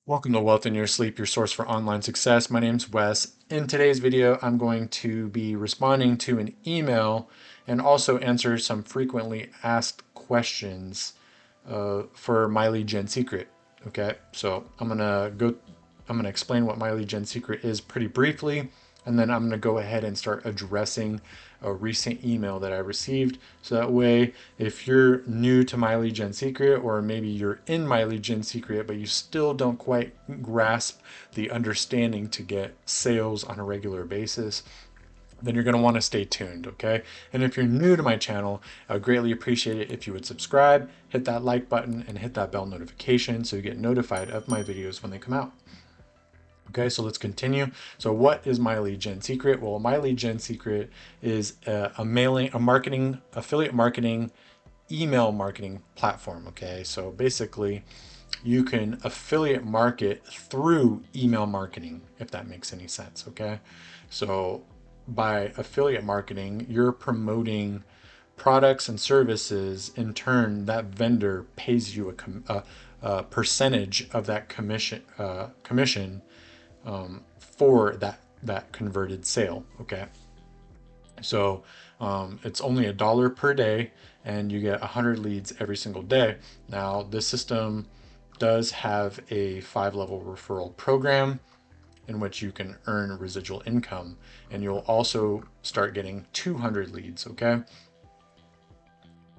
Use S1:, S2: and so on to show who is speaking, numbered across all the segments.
S1: Welcome to Wealth in Your Sleep, your source for online success. My name's Wes. In today's video, I'm going to be responding to an email and also answer some frequently asked questions for My Lead Gen Secret. Okay, so I'm gonna explain what My Lead Gen Secret is pretty briefly, and then I'm gonna go ahead and start addressing a recent email that I received. So that way, if you're new to My Lead Gen Secret, or maybe you're in My Lead Gen Secret, but you still don't quite grasp the understanding to get sales on a regular basis, then you're going to want to stay tuned, okay? And if you're new to my channel, I would greatly appreciate it if you would subscribe, hit that like button, and hit that bell notification so you get notified of my videos when they come out. Okay, so let's continue. So what is My Lead Gen Secret? Well, My Lead Gen Secret is a marketing, affiliate marketing, email marketing platform. Okay, so basically you can affiliate market through email marketing, if that makes any sense. Okay, so by affiliate marketing, you're promoting products and services. In turn, that vendor pays you a percentage of that commission for that converted sale. Okay, so it's only $1 per day, and you get 100 leads every single day. Now, this system does have a 5-level referral program in which you can earn residual income, and you'll also start getting 200 leads. Okay,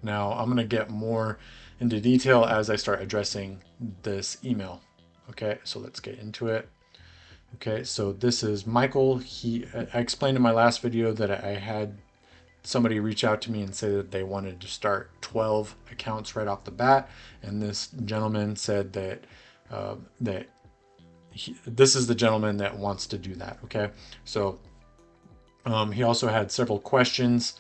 S1: now I'm going to get more into detail as I start addressing this email. Okay, so let's get into it. Okay, so this is Michael. I explained in my last video that I had somebody reach out to me and say that they wanted to start 12 accounts right off the bat, and this gentleman said that this is the gentleman that wants to do that. Okay, so he also had several questions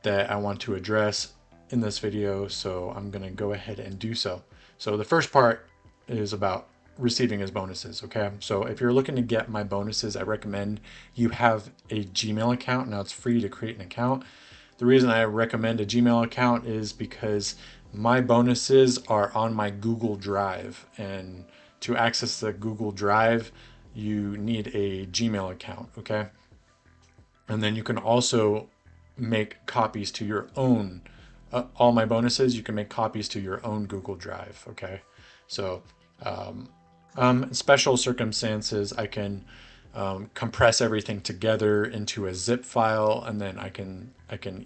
S1: that I want to address in this video, so I'm going to go ahead and do so. So the first part is about receiving his bonuses. Okay, so if you're looking to get my bonuses, I recommend you have a Gmail account. Now, it's free to create an account. The reason I recommend a Gmail account is because my bonuses are on my Google Drive, and to access the Google Drive, you need a Gmail account. Okay, and then you can also make copies to your own all my bonuses. You can make copies to your own Google Drive. Okay, so special circumstances, I can compress everything together into a zip file, and then I can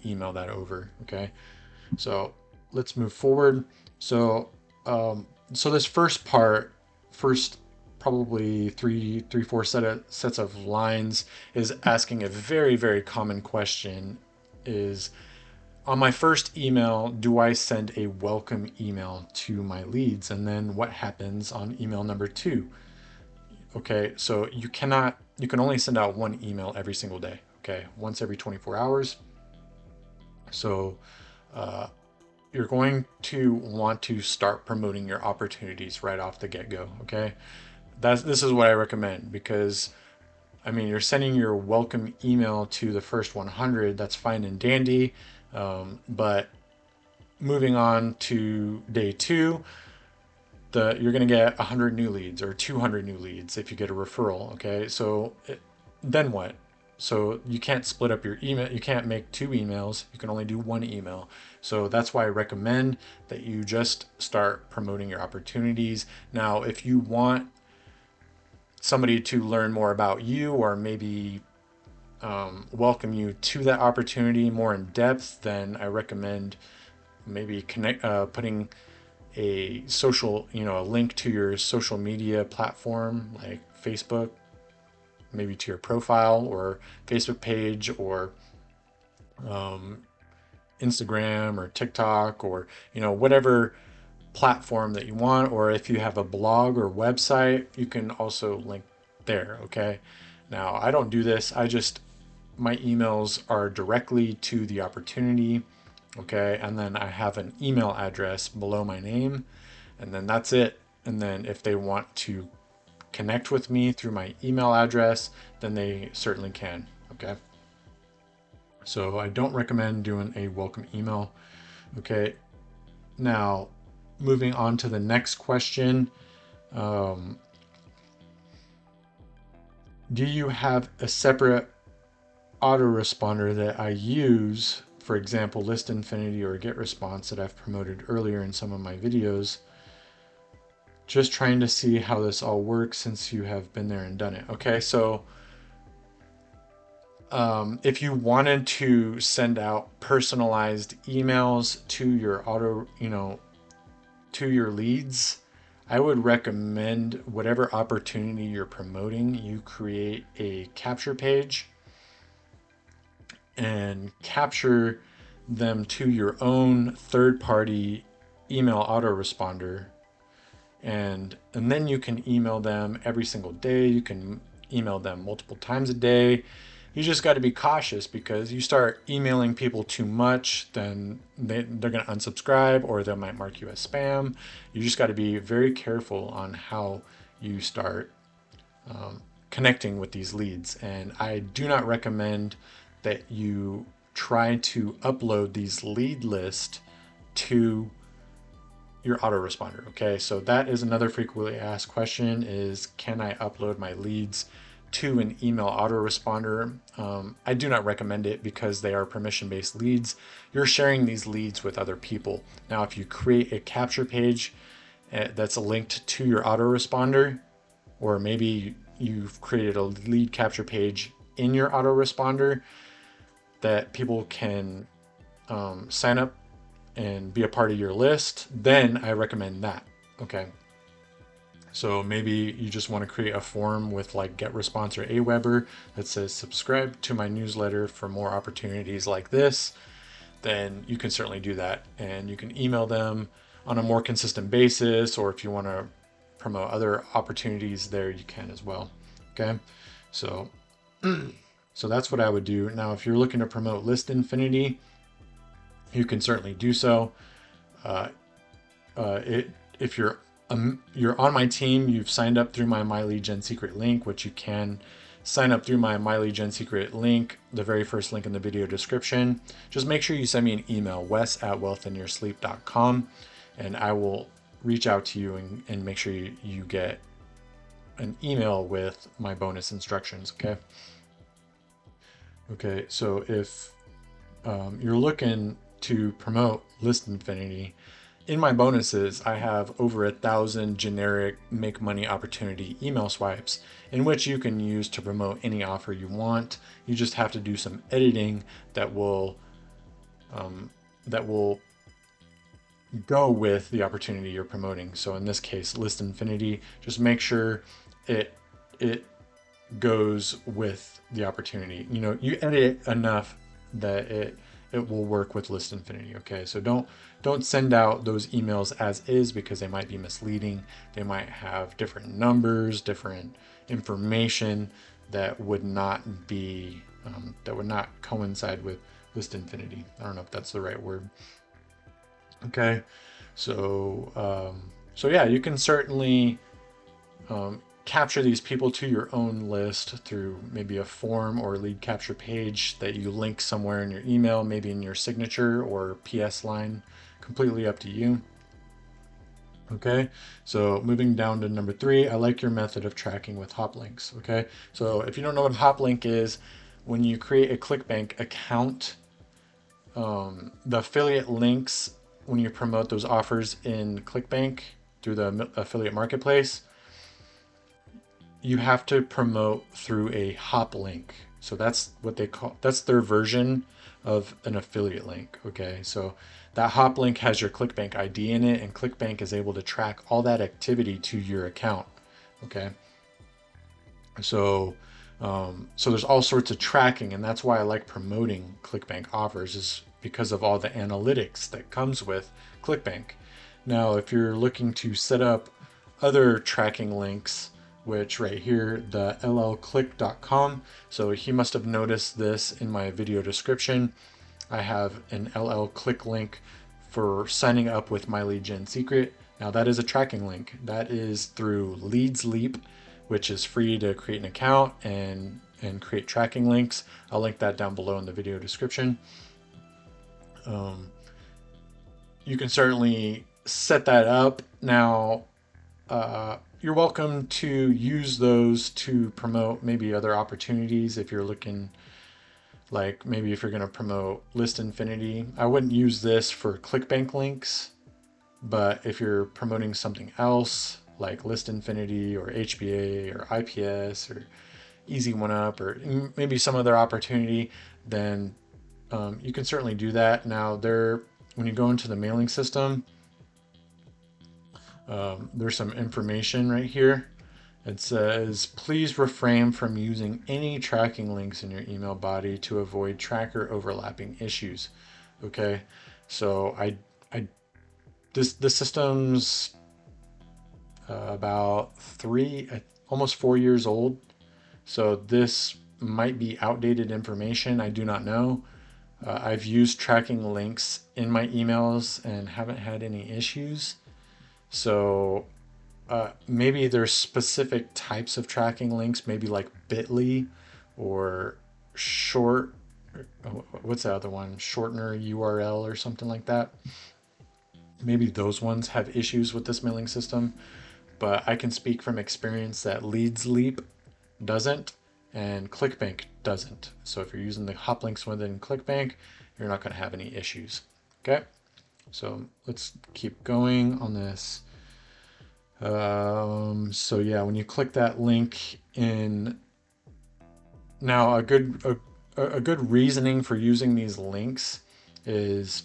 S1: email that over. Okay, so let's move forward. So so this first probably four sets of lines is asking a very common question: is, on my first email, do I send a welcome email to my leads? And then what happens on email number 2? Okay, so you can only send out one email every single day. Okay, once every 24 hours. So you're going to want to start promoting your opportunities right off the get-go. Okay, this is what I recommend, because I mean, you're sending your welcome email to the first 100. That's fine and dandy. But moving on to day 2, you're going to get 100 new leads or 200 new leads if you get a referral. Okay, so then what? So you can't split up your email. You can't make 2 emails. You can only do 1 email. So that's why I recommend that you just start promoting your opportunities. Now, if you want somebody to learn more about you, or maybe welcome you to that opportunity more in depth, then I recommend maybe putting a a link to your social media platform like Facebook, maybe to your profile or Facebook page, or Instagram or TikTok, or whatever platform that you want. Or if you have a blog or website, you can also link there. Okay, now I don't do this. My emails are directly to the opportunity. Okay, and then I have an email address below my name, and then that's it. And then if they want to connect with me through my email address, then they certainly can. Okay, so I don't recommend doing a welcome email. Okay, now moving on to the next question. Do you have a separate autoresponder that I use, for example, List Infinity or GetResponse that I've promoted earlier in some of my videos? Just trying to see how this all works since you have been there and done it. Okay, so if you wanted to send out personalized emails to your to your leads, I would recommend whatever opportunity you're promoting, you create a capture page and capture them to your own third-party email autoresponder, and then you can email them every single day. You can email them multiple times a day. You just got to be cautious, because you start emailing people too much, then they're going to unsubscribe, or they might mark you as spam. You just got to be very careful on how you start connecting with these leads. And I do not recommend that you try to upload these lead lists to your autoresponder. Okay, so that is another frequently asked question: is can I upload my leads to an email autoresponder? I do not recommend it because they are permission-based leads. You're sharing these leads with other people. Now, if you create a capture page that's linked to your autoresponder, or maybe you've created a lead capture page in your autoresponder that people can sign up and be a part of your list, then I recommend that. Okay. So maybe you just want to create a form with like GetResponse or Aweber that says subscribe to my newsletter for more opportunities like this. Then you can certainly do that, and you can email them on a more consistent basis, or if you want to promote other opportunities there, you can as well. Okay. So so that's what I would do. Now, if you're looking to promote List Infinity, you can certainly do so. If you're on my team, you've signed up through my myleadgensecret link, which you can sign up through my myleadgensecret link, the very first link in the video description. Just make sure you send me an email, wes@wealthinyoursleep.com, and I will reach out to you and make sure you get an email with my bonus instructions. Okay. Okay. So if you're looking to promote List Infinity, in my bonuses, I have over 1,000 generic make money opportunity email swipes in which you can use to promote any offer you want. You just have to do some editing that will go with the opportunity you're promoting. So in this case, List Infinity, just make sure it goes with the opportunity. You edit it enough that it will work with List Infinity. Okay, so don't send out those emails as is, because they might be misleading. They might have different numbers, different information that would not coincide with List Infinity. I don't know if that's the right word. Okay, so yeah, you can certainly capture these people to your own list through maybe a form or lead capture page that you link somewhere in your email, maybe in your signature or PS line. Completely up to you. Okay, so moving down to number 3, I like your method of tracking with hop links. Okay, so if you don't know what a hop link is, when you create a ClickBank account, the affiliate links, when you promote those offers in ClickBank through the affiliate marketplace, you have to promote through a hop link. So that's what they call, that's their version of an affiliate link. Okay, so that hop link has your ClickBank ID in it, and ClickBank is able to track all that activity to your account. Okay, so there's all sorts of tracking, and that's why I like promoting ClickBank offers, is because of all the analytics that comes with ClickBank. Now, if you're looking to set up other tracking links, which right here, the llclick.com. So he must have noticed this in my video description. I have an llclick link for signing up with myleadgensecret. Now that is a tracking link. That is through Leads Leap, which is free to create an account and create tracking links. I'll link that down below in the video description. You can certainly set that up. Now, you're welcome to use those to promote maybe other opportunities if you're looking, like maybe if you're going to promote List Infinity. I wouldn't use this for ClickBank links, but if you're promoting something else like List Infinity or HBA or IPS or Easy One Up or maybe some other opportunity, then you can certainly do that. Now, when you go into the mailing system, there's some information right here. It says, please refrain from using any tracking links in your email body to avoid tracker overlapping issues. Okay, so the system's about almost 4 years old. So this might be outdated information. I do not know. I've used tracking links in my emails and haven't had any issues. So maybe there's specific types of tracking links, maybe like bit.ly or short, what's the other one? Shortener URL or something like that. Maybe those ones have issues with this mailing system, but I can speak from experience that LeadsLeap doesn't and ClickBank doesn't. So if you're using the hop links within ClickBank, you're not going to have any issues. Okay, so let's keep going on this. So yeah, when you click that link in, now a good reasoning for using these links is,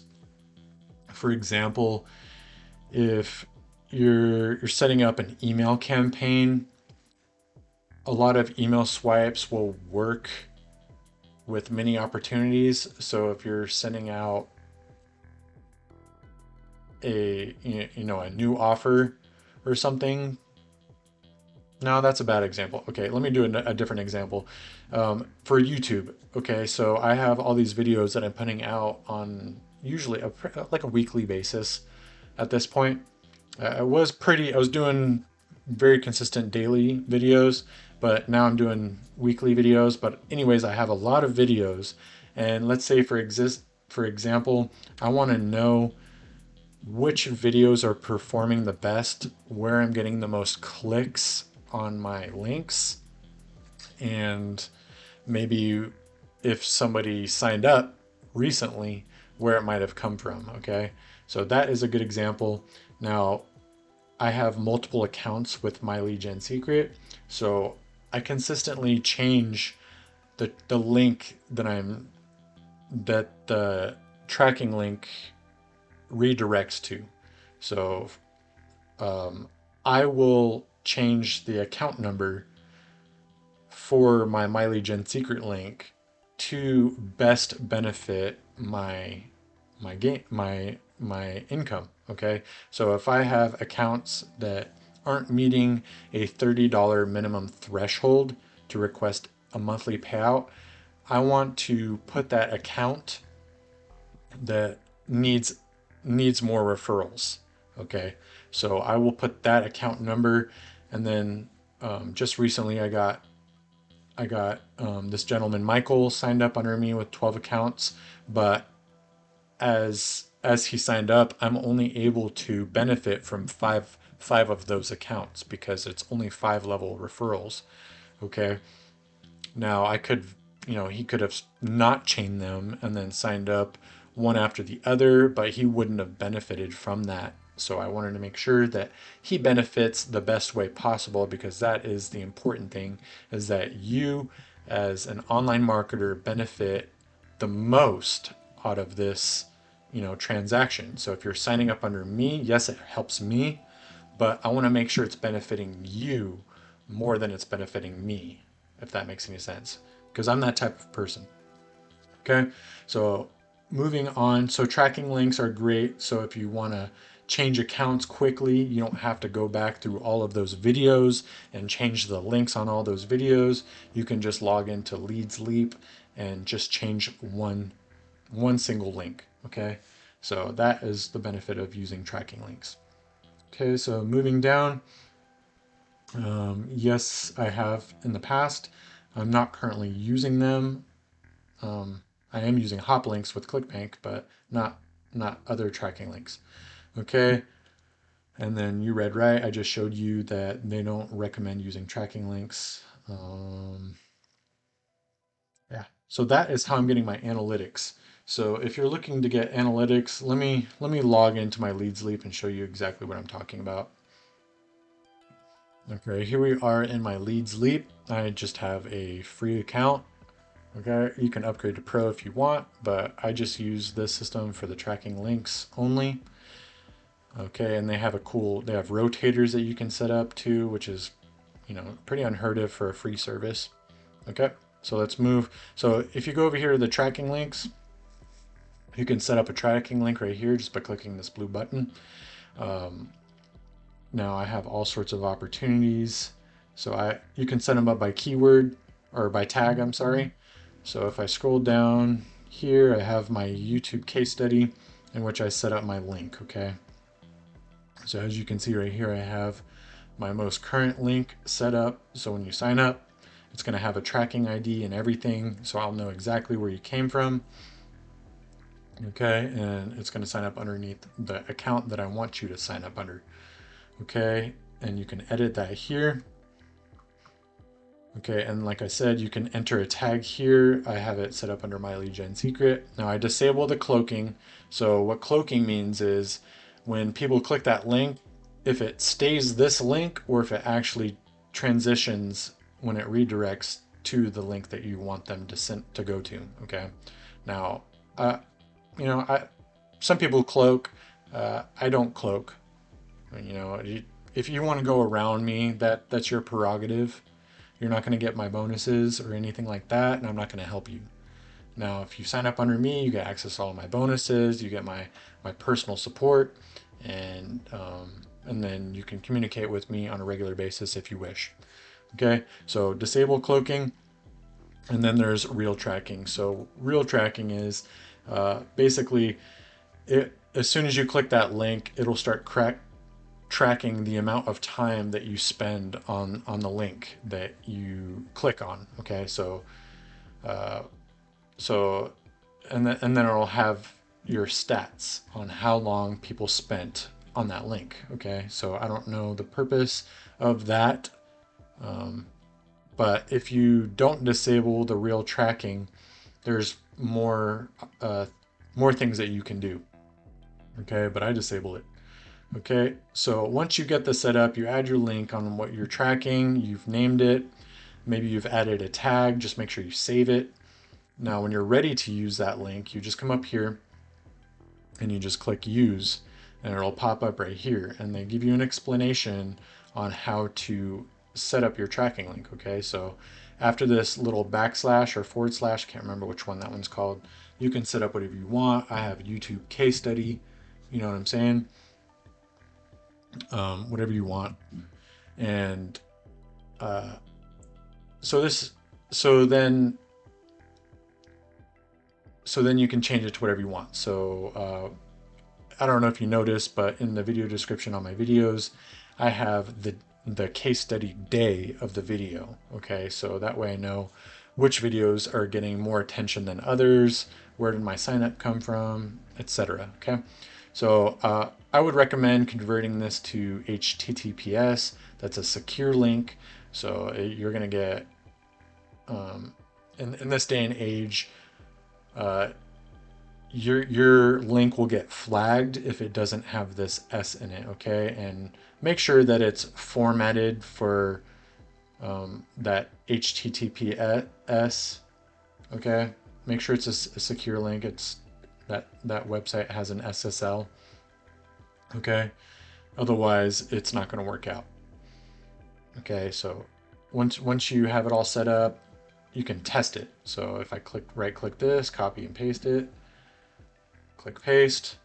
S1: for example, if you're setting up an email campaign, a lot of email swipes will work with many opportunities. So if you're sending out a new offer or something. No, that's a bad example. Okay, let me do a different example. For YouTube, okay, so I have all these videos that I'm putting out on usually like a weekly basis at this point. I was doing very consistent daily videos, but now I'm doing weekly videos. But anyways, I have a lot of videos, and let's say for example, I want to know which videos are performing the best, where I'm getting the most clicks on my links, and maybe if somebody signed up recently, where it might have come from. Okay, so that is a good example. Now, I have multiple accounts with myleadgensecret, so I consistently change the link that the tracking link redirects to. So I will change the account number for my myleadgensecret link to best benefit my income. Okay, so if I have accounts that aren't meeting a $30 minimum threshold to request a monthly payout, I want to put that account that needs more referrals. Okay, so I will put that account number, and then just recently I got this gentleman Michael signed up under me with 12 accounts, but as he signed up, I'm only able to benefit from five of those accounts because it's only 5 level referrals. Okay, now I could, he could have not chained them and then signed up one after the other, but he wouldn't have benefited from that. So I wanted to make sure that he benefits the best way possible, because that is the important thing, is that you as an online marketer benefit the most out of this, transaction. So if you're signing up under me, yes, it helps me, but I want to make sure it's benefiting you more than it's benefiting me, if that makes any sense, because I'm that type of person. Okay, so moving on. So tracking links are great. So if you want to change accounts quickly, you don't have to go back through all of those videos and change the links on all those videos. You can just log into LeadsLeap and just change one single link. Okay, so that is the benefit of using tracking links. Okay, so moving down. Yes, I have in the past. I'm not currently using them. I am using hop links with ClickBank, but not other tracking links. Okay, And then you read right. I just showed you that they don't recommend using tracking links. Yeah. So that is how I'm getting my analytics. So if you're looking to get analytics, let me log into my Leads Leap and show you exactly what I'm talking about. Okay, here we are in my Leads Leap. I just have a free account. Okay, you can upgrade to Pro if you want, but I just use this system for the tracking links only. Okay, and they have they have rotators that you can set up too, which is, pretty unheard of for a free service. Okay, so let's move. So if you go over here to the tracking links, you can set up a tracking link right here just by clicking this blue button. Now I have all sorts of opportunities. So you can set them up by keyword or by tag, I'm sorry. So if I scroll down here, I have my YouTube case study in which I set up my link, okay? So as you can see right here, I have my most current link set up. So when you sign up, it's going to have a tracking ID and everything. So I'll know exactly where you came from. Okay, and it's going to sign up underneath the account that I want you to sign up under. Okay, and you can edit that here. Okay, and like I said, you can enter a tag here. I have it set up under myleadgensecret. Now I disable the cloaking. So what cloaking means is when people click that link, if it stays this link or if it actually transitions when it redirects to the link that you want them to go to. Okay, now some people cloak. I don't cloak. If you want to go around me, that's your prerogative. You're not going to get my bonuses or anything like that, and I'm not going to help you. Now, if you sign up under me, you get access to all my bonuses, you get my personal support, and then you can communicate with me on a regular basis if you wish. Okay, so disable cloaking, and then there's real tracking. So real tracking is basically as soon as you click that link, it'll start tracking the amount of time that you spend on the link that you click on. Okay, so and then it'll have your stats on how long people spent on that link. Okay, so I don't know the purpose of that, but if you don't disable the real tracking, there's more things that you can do. Okay, but I disable it. Okay, so once you get this set up, you add your link on what you're tracking, you've named it, maybe you've added a tag, just make sure you save it. Now, when you're ready to use that link, you just come up here and you just click use, and it'll pop up right here, and they give you an explanation on how to set up your tracking link. Okay, so after this little backslash or forward slash, can't remember which one that one's called, you can set up whatever you want. I have a YouTube case study, you know what I'm saying? Whatever you want. And so then you can change it to whatever you want. So I don't know if you noticed, but in the video description on my videos, I have the case study day of the video. Okay, so that way I know which videos are getting more attention than others, where did my sign up come from, etc. Okay, so I would recommend converting this to HTTPS. That's a secure link. So you're going to get, in this day and age, your link will get flagged if it doesn't have this S in it. Okay, and make sure that it's formatted for that HTTPS. Okay, make sure it's a secure link. It's that website has an SSL. Okay, otherwise it's not going to work out. Okay, so once you have it all set up, you can test it. So if I right click this, copy and paste it, click paste.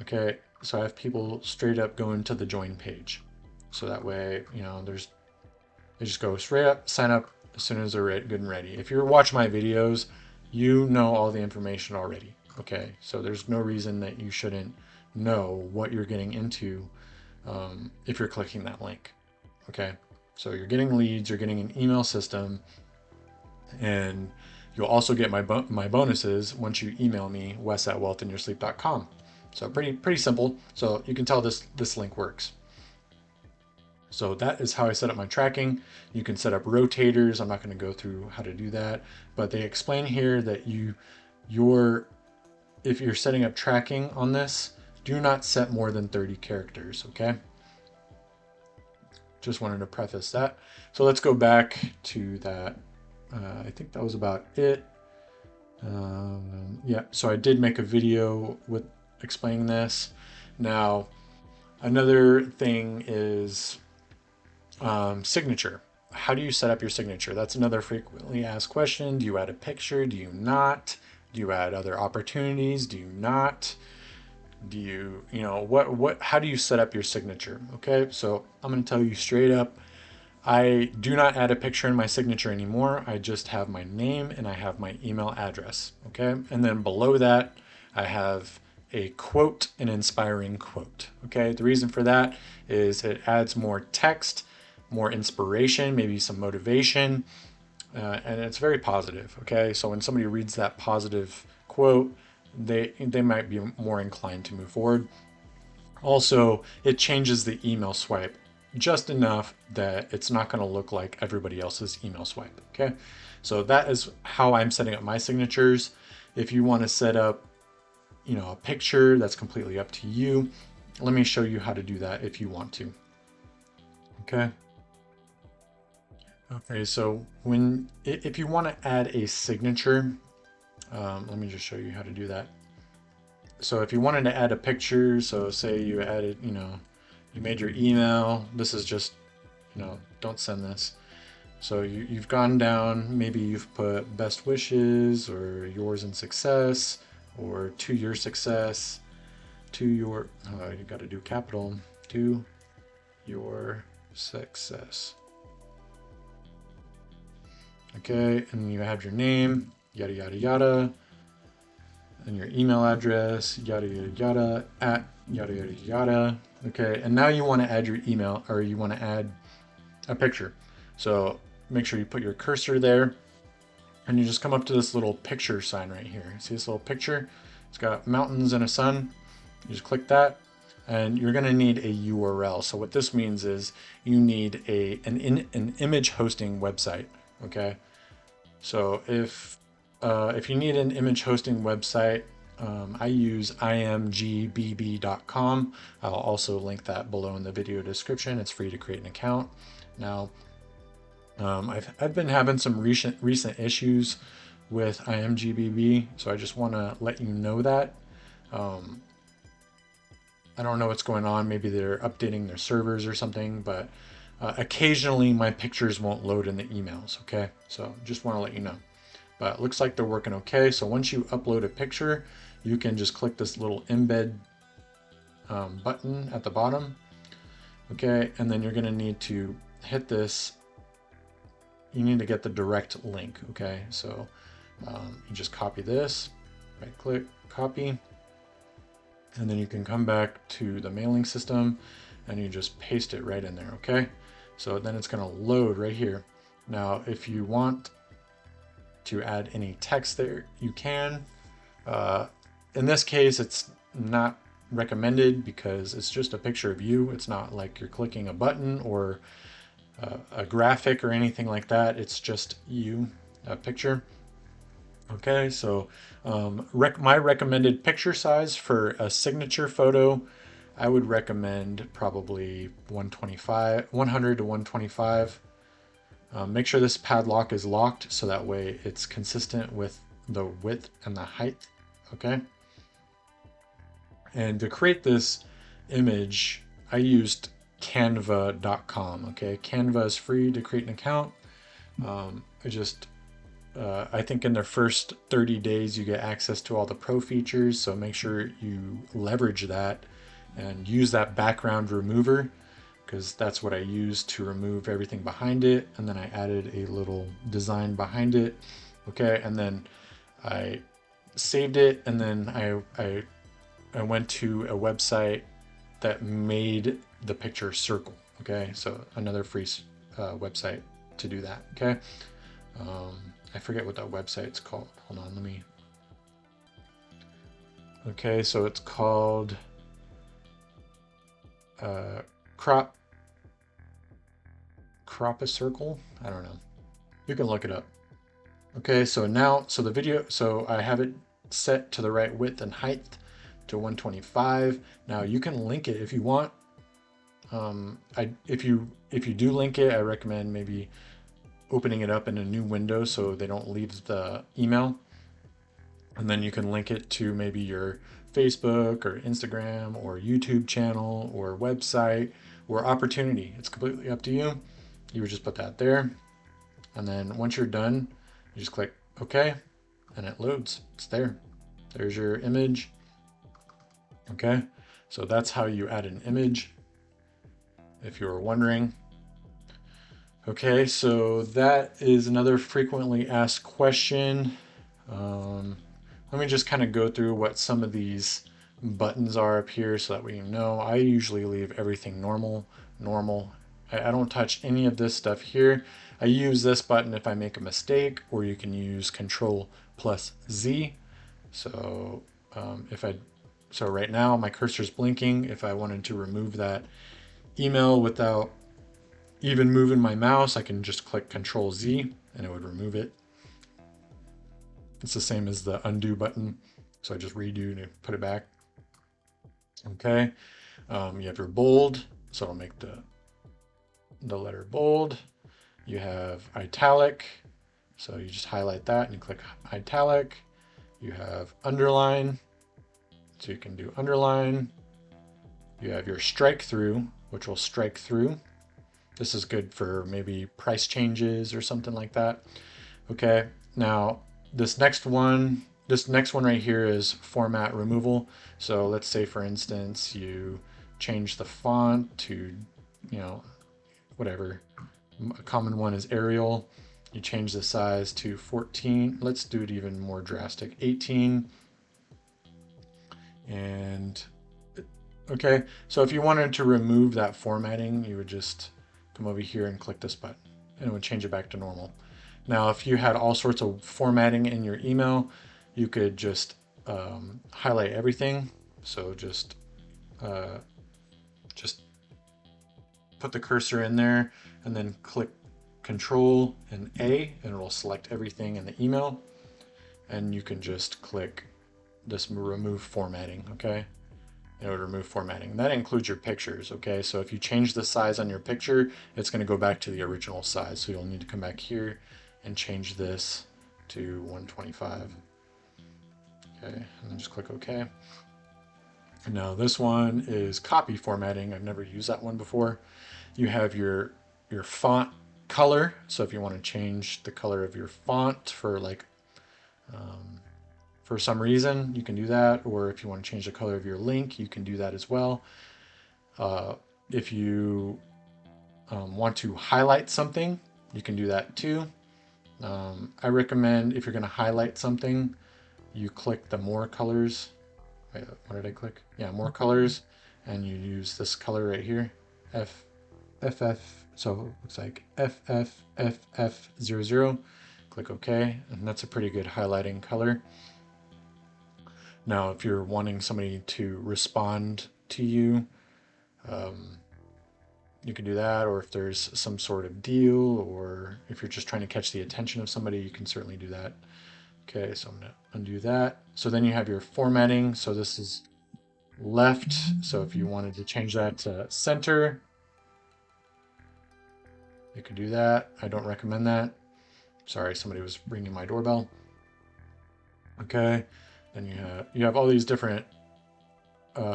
S1: Okay, so I have people straight up going to the join page. So that way, they just go straight up, sign up as soon as they're good and ready. If you watch my videos, you know all the information already. Okay, so there's no reason that you shouldn't know what you're getting into if you're clicking that link. Okay, so you're getting leads, you're getting an email system, and you'll also get my bonuses once you email me, wes@wealthinyoursleep.com. So pretty simple. So you can tell this link works. So that is how I set up my tracking. You can set up rotators. I'm not going to go through how to do that, but they explain here that if you're setting up tracking on this, do not set more than 30 characters, okay? Just wanted to preface that. So let's go back to that. I think that was about it. Yeah, so I did make a video with explaining this. Now, another thing is signature. How do you set up your signature? That's another frequently asked question. Do you add a picture? Do you not? Do you add other opportunities? Do you not? Do you, how do you set up your signature? Okay, so I'm going to tell you straight up, I do not add a picture in my signature anymore. I just have my name and I have my email address. Okay, and then below that, I have a quote, an inspiring quote. Okay, the reason for that is it adds more text, more inspiration, maybe some motivation, and it's very positive. Okay, so when somebody reads that positive quote, they might be more inclined to move forward. Also, it changes the email swipe just enough that it's not going to look like everybody else's email swipe. Okay, so that is how I'm setting up my signatures. If you want to set up, a picture, that's completely up to you. Let me show you how to do that if you want to. Okay. Okay, so if you want to add a signature, let me just show you how to do that. So if you wanted to add a picture, so say you added, you made your email, this is just, don't send this. So you've gone down, maybe you've put best wishes or yours in success or to your success, you got to do capital, to your success. Okay, and you have your name, yada, yada, yada, and your email address, yada, yada, yada, at yada, yada, yada. Okay, and now you want to add your email, or you want to add a picture. So make sure you put your cursor there, and you just come up to this little picture sign right here. See this little picture? It's got mountains and a sun. You just click that, and you're going to need a URL. So what this means is you need an image hosting website. Okay, so if you need an image hosting website, I use imgbb.com. I'll also link that below in the video description. It's free to create an account. Now, I've been having some recent issues with imgbb, so I just want to let you know that. I don't know what's going on. Maybe they're updating their servers or something, but occasionally my pictures won't load in the emails. Okay, so just want to let you know. But it looks like they're working okay. So once you upload a picture, you can just click this little embed button at the bottom. Okay, and then you're going to need to hit this. You need to get the direct link. Okay, so you just copy this, right click, copy, and then you can come back to the mailing system and you just paste it right in there. Okay, so then it's going to load right here. Now, if you want to add any text there, you can. In this case, it's not recommended because it's just a picture of you. It's not like you're clicking a button or a graphic or anything like that. It's just you, a picture. Okay, so my recommended picture size for a signature photo, I would recommend probably 100 to 125. Make sure this padlock is locked so that way it's consistent with the width and the height. Okay. And to create this image, I used canva.com. Okay, Canva is free to create an account. I think in their first 30 days you get access to all the pro features, so make sure you leverage that and use that background remover, because that's what I used to remove everything behind it, and then I added a little design behind it. Okay, and then I saved it, and then I went to a website that made the picture circle. Okay, so another free website to do that. Okay, I forget what that website's called. Hold on, let me. Okay, so it's called crop a circle. I don't know. You can look it up. Okay, so now, so the video, so I have it set to the right width and height to 125. Now you can link it if you want. If you do link it, I recommend maybe opening it up in a new window so they don't leave the email. And then you can link it to maybe your Facebook or Instagram or YouTube channel or website or opportunity. It's completely up to you. You would just put that there. And then once you're done, you just click OK and it loads. It's there. There's your image. Okay, so that's how you add an image, if you were wondering. Okay, so that is another frequently asked question. Let me just kind of go through what some of these buttons are up here so that we know. I usually leave everything normal. I don't touch any of this stuff here. I use this button if I make a mistake, or you can use Control+Z. So so right now my cursor's blinking. If I wanted to remove that email without even moving my mouse, I can just click Control+Z and it would remove it. It's the same as the undo button. So I just redo to put it back. Okay. You have your bold, so it'll make the letter bold. You have italic, so you just highlight that and you click italic. You have underline, so you can do underline. You have your strike through, which will strike through. This is good for maybe price changes or something like that. Okay, now this next one right here is format removal. So let's say, for instance, you change the font to, whatever. A common one is Arial. You change the size to 14. Let's do it even more drastic, 18. And okay, so if you wanted to remove that formatting, you would just come over here and click this button and it would change it back to normal. Now, if you had all sorts of formatting in your email, you could just highlight everything. So just put the cursor in there and then click Control and A and it will select everything in the email. And you can just click this remove formatting, okay? It would remove formatting. That includes your pictures, okay? So if you change the size on your picture, it's going to go back to the original size. So you'll need to come back here and change this to 125. Okay, and then just click OK. And now this one is copy formatting. I've never used that one before. You have your font color. So if you want to change the color of your font for for some reason, you can do that. Or if you want to change the color of your link, you can do that as well. If you want to highlight something, you can do that too. I recommend, if you're going to highlight something, you click the more colors. Wait, what did I click? Yeah, more colors, and you use this color right here, FF. So it looks like FFFF00. Click OK, and that's a pretty good highlighting color. Now, if you're wanting somebody to respond to you, you can do that, or if there's some sort of deal, or if you're just trying to catch the attention of somebody, you can certainly do that. Okay, so I'm going to undo that. So then you have your formatting. So this is left. So if you wanted to change that to center, you could do that. I don't recommend that. Sorry, somebody was ringing my doorbell. Okay, then you have all these different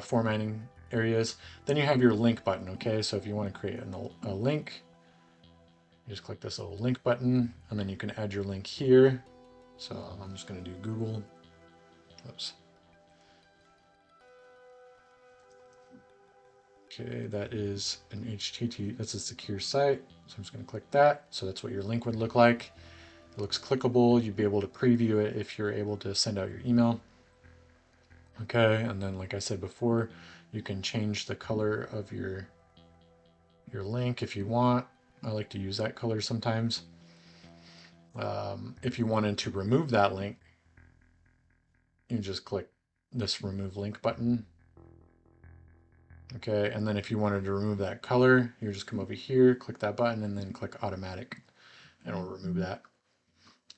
S1: formatting areas. Then you have your link button. Okay, so if you want to create a link, you just click this little link button, and then you can add your link here. So I'm just going to do Google. Oops. Okay, that is an HTTP, that's a secure site. So I'm just going to click that. So that's what your link would look like. It looks clickable. You'd be able to preview it if you're able to send out your email. Okay, and then like I said before, you can change the color of your link if you want. I like to use that color sometimes. If you wanted to remove that link, you just click this remove link button. Okay, and then if you wanted to remove that color, you just come over here, click that button, and then click automatic, and it'll remove that.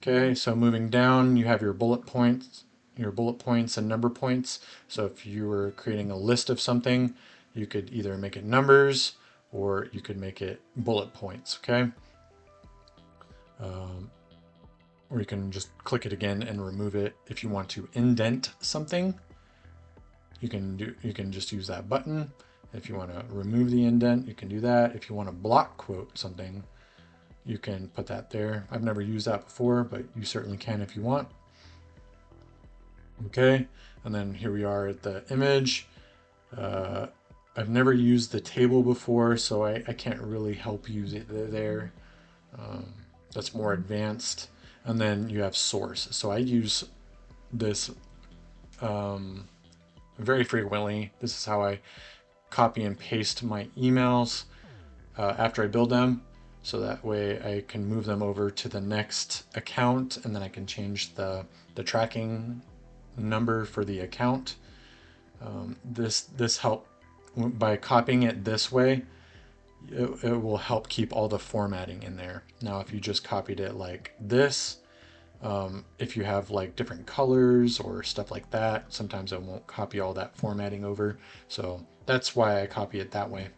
S1: Okay, so moving down, you have your bullet points and number points. So if you were creating a list of something, you could either make it numbers or you could make it bullet points, okay? Or you can just click it again and remove it. If you want to indent something, you can just use that button. If you want to remove the indent, you can do that. If you want to block quote something, you can put that there. I've never used that before, but you certainly can if you want. Okay, and then here we are at the image. I've never used the table before, so I can't really help use it there. That's more advanced. And then you have source. So I use this very frequently. This is how I copy and paste my emails after I build them. So that way I can move them over to the next account, and then I can change the tracking number for the account. This help by copying it this way, it will help keep all the formatting in there. Now, if you just copied it like this, if you have like different colors or stuff like that, sometimes I won't copy all that formatting over. So that's why I copy it that way.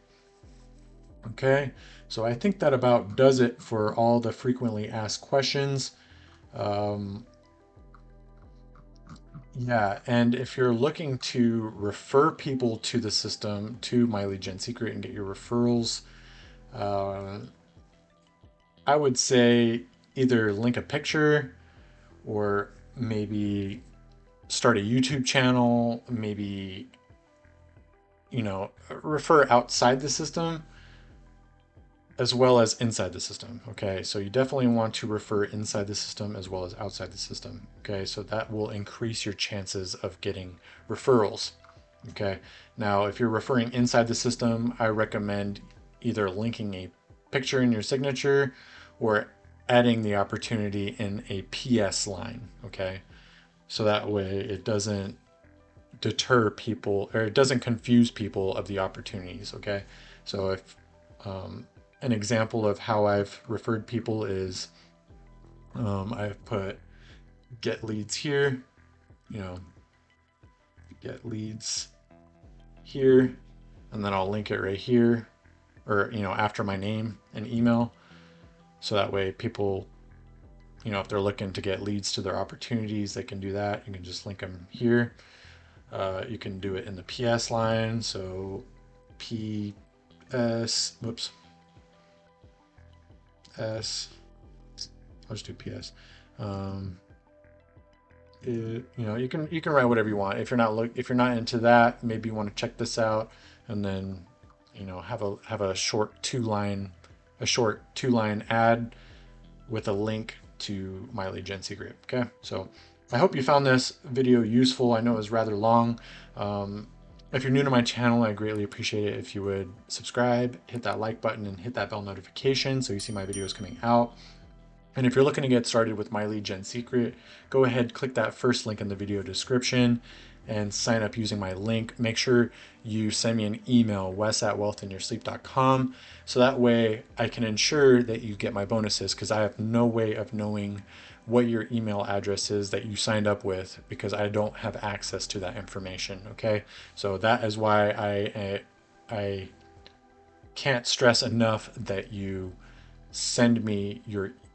S1: Okay, so I think that about does it for all the frequently asked questions. Yeah, and if you're looking to refer people to the system, to My Lead Gen Secret, and get your referrals, I would say either link a picture or maybe start a YouTube channel, maybe, refer outside the system as well as inside the system. Okay, so you definitely want to refer inside the system as well as outside the system. Okay, so that will increase your chances of getting referrals. Okay, now if you're referring inside the system, I recommend either linking a picture in your signature or adding the opportunity in a PS line. Okay, so that way it doesn't deter people, or it doesn't confuse people of the opportunities. Okay, so if an example of how I've referred people is I've put get leads here, get leads here, and then I'll link it right here, or after my name and email, so that way people, if they're looking to get leads to their opportunities, they can do that. You can just link them here. You can do it in the PS line, so PS, whoops, S, I'll just do PS. You can write whatever you want. If you're not into that, maybe you want to check this out, and then have a short two-line ad with a link to My Lead Gen Secret. Okay, so I hope you found this video useful. I know it was rather long. If you're new to my channel, I greatly appreciate it if you would subscribe, hit that like button, and hit that bell notification so you see my videos coming out. And if you're looking to get started with My Lead Gen Secret, go ahead, click that first link in the video description and sign up using my link. Make sure you send me an email, wes@wealthinyoursleep.com, so that way I can ensure that you get my bonuses, because I have no way of knowing what your email address is that you signed up with, because I don't have access to that information. Okay, so that is why I can't stress enough that you send me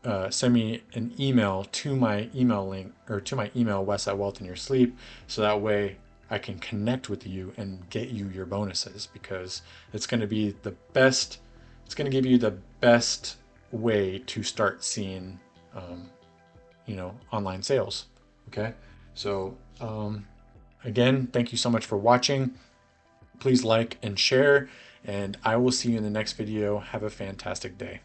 S1: an email to my email link, or to my email, wes@wealthinyoursleep, so that way I can connect with you and get you your bonuses, because it's going to be the best. It's going to give you the best way to start seeing, online sales. Okay, so again, thank you so much for watching. Please like and share, and I will see you in the next video. Have a fantastic day.